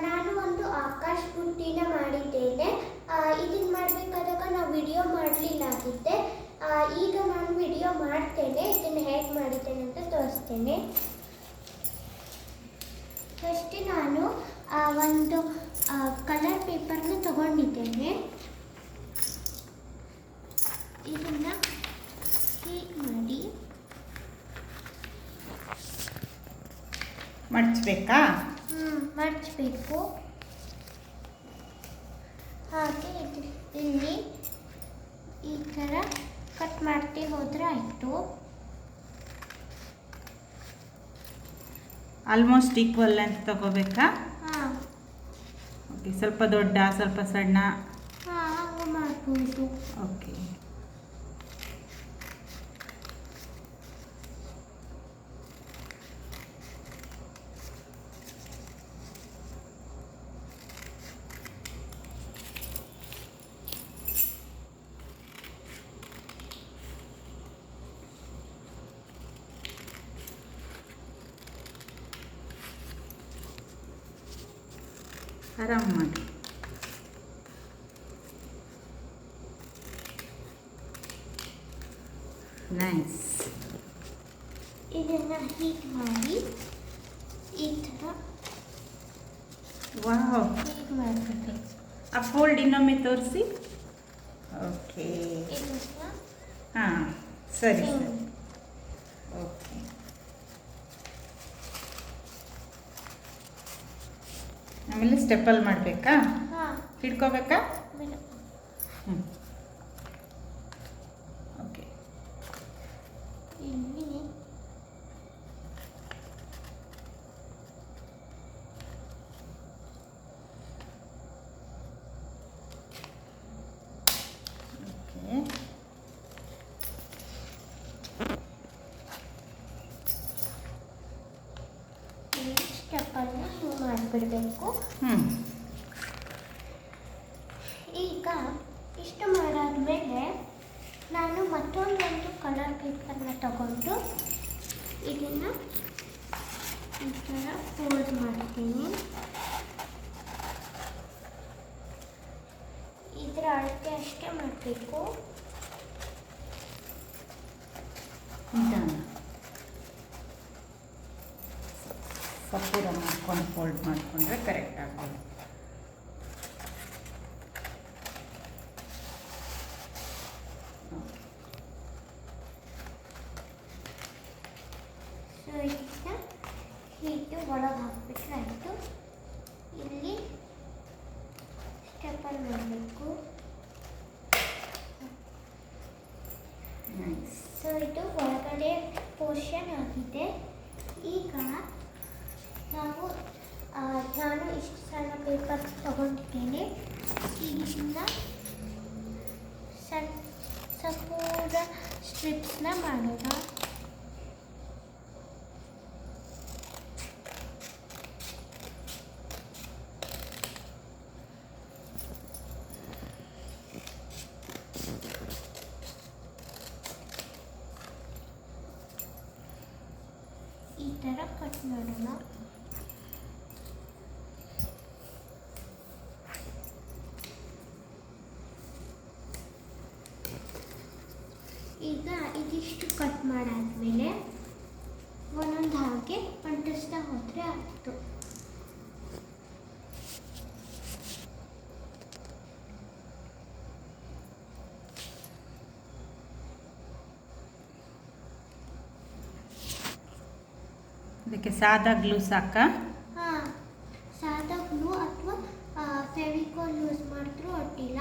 ನಾನು ಒಂದು ಆಕಾಶ ಬುಟ್ಟಿನ ಮಾಡಿದ್ದೇನೆ. ಇದನ್ನು ಮಾಡಬೇಕಾದಾಗ ನಾವು ವಿಡಿಯೋ ಮಾಡಲಿಲ್ಲಾಗಿದ್ದೆ. ಈಗ ನಾನು ವಿಡಿಯೋ ಮಾಡ್ತೇನೆ. ಇದನ್ನು ಹೇಗೆ ಮಾಡಿದ್ದೇನೆ ಅಂತ ತೋರಿಸ್ತೇನೆ. ಫಸ್ಟ್ ನಾನು ಒಂದು ಕಲರ್ ಪೇಪರ್ನ ತಗೊಂಡಿದ್ದೇನೆ. ಇದನ್ನು ಹೀಗೆ ಮಾಡಿ ಮಡಚಬೇಕಾ? ಮಡಚಬೇಕು. ಹಾಗೆ ಇಲ್ಲಿ ಈ ಥರ ಕಟ್ ಮಾಡ್ತಾ ಹೋದರೆ ಆಯಿತು. ಆಲ್ಮೋಸ್ಟ್ ಈಕ್ವಲ್ ಲೆಂತ್ ತಗೋಬೇಕಾ? ಹಾಂ. ಓಕೆ, ಸ್ವಲ್ಪ ದೊಡ್ಡ ಸ್ವಲ್ಪ ಸಣ್ಣ? ಹಾಂ, ಹಾಗೆ ಮಾಡ್ಬೋದು. ಓಕೆ. ಆರಾಮ್ ಮಾಡಿ. ನೈಸ್. ಇದನ್ನು ಹೀಗೆ ಮಾಡಿ ಈ ಥರ ವಾವ್, ಹೀಗೆ ಮಾಡಬೇಕು. ಆ ಫೋಲ್ಡ್ ಇನ್ನೊಮ್ಮೆ ತೋರಿಸಿ. ಓಕೆ, ಹಾಂ, ಸರಿ ಸರಿ. ಓಕೆ, ಆಮೇಲೆ ಸ್ಟೆಪ್ಪಲ್ಲಿ ಮಾಡಬೇಕಾ? ಹಾಂ, ಹಿಡ್ಕೋಬೇಕಾ? ಹ್ಞೂ, ಓಕೆ. ಇಲ್ಲಿ ಓಕೆ. ಸ್ಟೆಪ್ಪನ್ನು ಹಿಂಗೆ ಮಾಡಿಬಿಡಬೇಕು. ಈಗ ಇಷ್ಟು ಮಾಡಾದ್ಮೇಲೆ ನಾನು ಮತ್ತೊಂದೊಂದು ಕಲರ್ ಪೇಪರ್ನ ತಗೊಂಡು ಇದನ್ನು ಈ ಥರ ಫೋಲ್ಡ್ ಮಾಡ್ತೀನಿ. ಇದರ ಅಳತೆ ಅಷ್ಟೇ ಮಾಡಬೇಕು. ಸಪೂರ ಮಾಡ್ಕೊಂಡು ಫೋಲ್ಡ್ ಮಾಡಿಕೊಂಡ್ರೆ ಕರೆಕ್ಟ್ ಆಗೋದು. ಸೊ ಇದನ್ನ ಹೀಗೆ ಒಳಗೆ ಹಾಕ್ಬಿಟ್ರೆ ಆಯಿತು. ಇಲ್ಲಿ ಸ್ಟೆಪ್ಪಲ್ಲಿ ಮಾಡಬೇಕು. ಸೊ ಇದು ಒಳಗಡೆ ಪೋರ್ಷನ್ ಆಗಿದೆ. ಈಗ ನಾನು ಇಷ್ಟು ಸಣ್ಣ ಪೇಪರ್ ತಗೊಂಡಿದ್ದೇನೆ. ಇದನ್ನ ಸಪೂರ ಸ್ಟ್ರಿಪ್ಸ್ನ ಮಾಡೋಣ. ಈ ಥರ ಕಟ್ ಮಾಡೋಣ. ಈಗ ಇದಿಷ್ಟು ಕಟ್ ಮಾಡಾದ್ಮೇಲೆ ಒಂದೊಂದು ಹಾಗೆ ಅಂಟಿಸ್ತಾ ಹೋದರೆ ಆಯಿತು. ಅದಕ್ಕೆ ಸಾದಾ ಗ್ಲೂ ಸಾಕಾ? ಹಾಂ, ಸಾದಾ ಗ್ಲೂ ಅಥವಾ ಫೆವಿಕಾಲ್ ಯೂಸ್ ಮಾಡಿದ್ರೂ ಅಡ್ಡಿಲ್ಲ.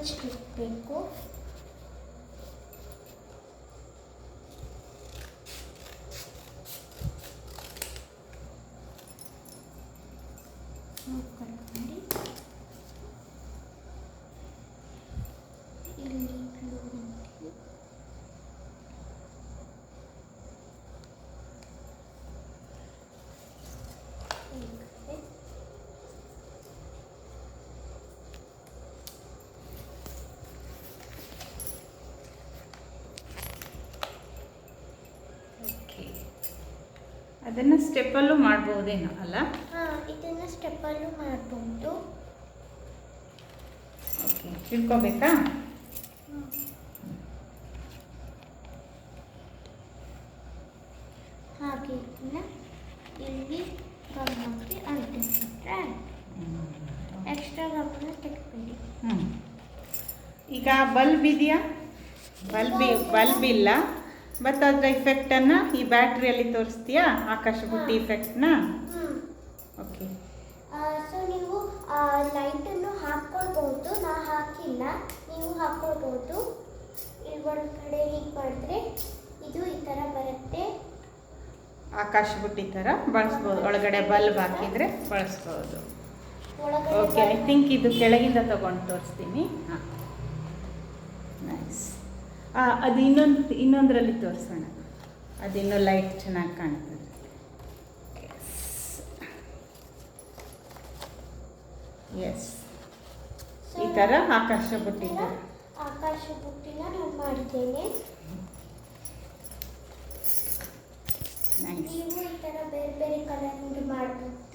ಮುಚ್ಚಿಡಬೇಕು. ಕಟ್ ಮಾಡಿ ಇಲ್ಲಿ glue ಹಾಕಿ. ಓಕೆ, ಅದನ್ನು ಸ್ಟೆಪ್ಪಲ್ಲೂ ಮಾಡ್ಬೋದೇನೋ ಅಲ್ಲ? ಇದನ್ನ ಸ್ಟೆಪ್ಪಲ್ಲೂ ಮಾಡ್ಬೋದು. ಓಕೆ, ತಿಳ್ಕೊಬೇಕಾ? ಹಾಗೆ ಇದನ್ನ ಇಲ್ಲಿ ಗಮ್ ಹಾಕಿ ಅಂಟಿಸ್ಬಿಟ್ರೆ ಎಕ್ಸ್ಟ್ರಾ ಗಮ್ಮನ್ನ ತೆಗೆದ್ಬಿಡಿ. ಈಗ ಬಲ್ಬ್ ಇದೆಯಾ? ಬಲ್ಬ್ ಇಲ್ಲ, ಬಟ್ ಅದರ ಇಫೆಕ್ಟನ್ನು ಈ ಬ್ಯಾಟ್ರಿಯಲ್ಲಿ ತೋರಿಸ್ತೀಯಾ? ಆಕಾಶ ಬುಟ್ಟಿ ಇಫೆಕ್ಟ್ನ. ಓಕೆ, ಸೊ ನೀವು ಲೈಟನ್ನು ಹಾಕ್ಕೊಳ್ಬೋದು. ನಾ ಹಾಕಿಲ್ಲ, ನೀವು ಹಾಕ್ಕೊಳ್ಬೋದು. ಇಲ್ಲಿ ಒಳಗಡೆ ಹೀಗೆ ಮಾಡಿದ್ರೆ ಇದು ಈ ಥರ ಬರುತ್ತೆ. ಆಕಾಶ ಬುಟ್ಟಿ ಥರ ಬಳಸ್ಬೋದು. ಒಳಗಡೆ ಬಲ್ಬ್ ಹಾಕಿದರೆ ಬಳಸ್ಬೋದು. ಒಳಗಡೆ ಓಕೆ, ಐ ಥಿಂಕ್ ಇದು ಕೆಳಗಿಂದ ತಗೊಂಡು ತೋರಿಸ್ತೀನಿ. ಹಾಂ, ನೈಸ್. ಅದು ಇನ್ನೊಂದರಲ್ಲಿ ತೋರಿಸೋಣ. ಅದಿನ್ನೂ ಲೈಟ್ ಚೆನ್ನಾಗಿ ಕಾಣ್ತದೆ. ಎಸ್, ಈ ಥರ ಆಕಾಶ ಬುಟ್ಟಿ ನಾನು ಮಾಡಿದ್ದೇನೆ. ನೈಸ್. ನೀವು ಈ ಥರ ಬೇರೆ ಬೇರೆ ಕಲರ್ ಮಾಡಬಹುದು.